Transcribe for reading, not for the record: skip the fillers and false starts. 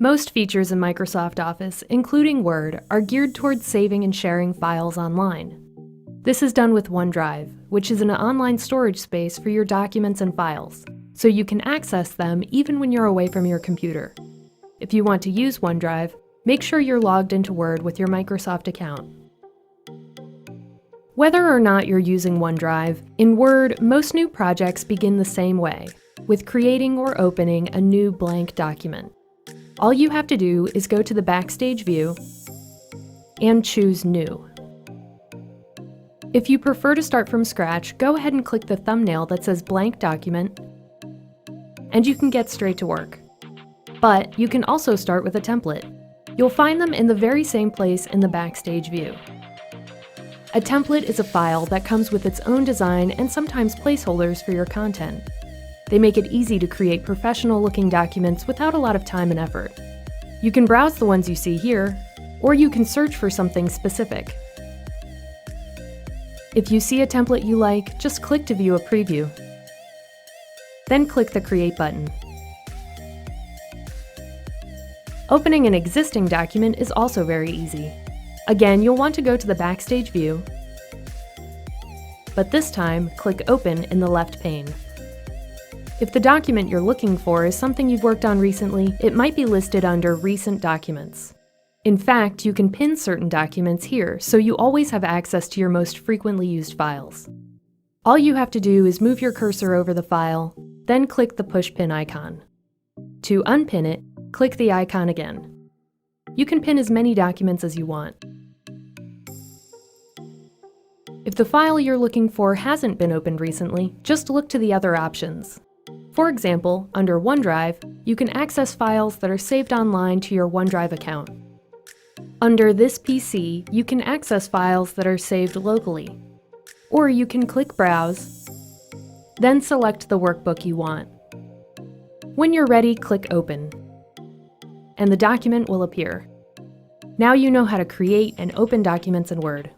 Most features in Microsoft Office, including Word, are geared towards saving and sharing files online. This is done with OneDrive, which is an online storage space for your documents and files, so you can access them even when you're away from your computer. If you want to use OneDrive, make sure you're logged into Word with your Microsoft account. Whether or not you're using OneDrive, in Word, most new projects begin the same way, with creating or opening a new blank document. All you have to do is go to the Backstage view and choose New. If you prefer to start from scratch, go ahead and click the thumbnail that says Blank Document, and you can get straight to work. But you can also start with a template. You'll find them in the very same place in the Backstage view. A template is a file that comes with its own design and sometimes placeholders for your content. They make it easy to create professional-looking documents without a lot of time and effort. You can browse the ones you see here, or you can search for something specific. If you see a template you like, just click to view a preview. Then click the Create button. Opening an existing document is also very easy. Again, you'll want to go to the Backstage view, but this time, click Open in the left pane. If the document you're looking for is something you've worked on recently, it might be listed under Recent Documents. In fact, you can pin certain documents here, so you always have access to your most frequently used files. All you have to do is move your cursor over the file, then click the Push Pin icon. To unpin it, click the icon again. You can pin as many documents as you want. If the file you're looking for hasn't been opened recently, just look to the other options. For example, under OneDrive, you can access files that are saved online to your OneDrive account. Under This PC, you can access files that are saved locally. Or you can click Browse, then select the workbook you want. When you're ready, click Open, and the document will appear. Now you know how to create and open documents in Word.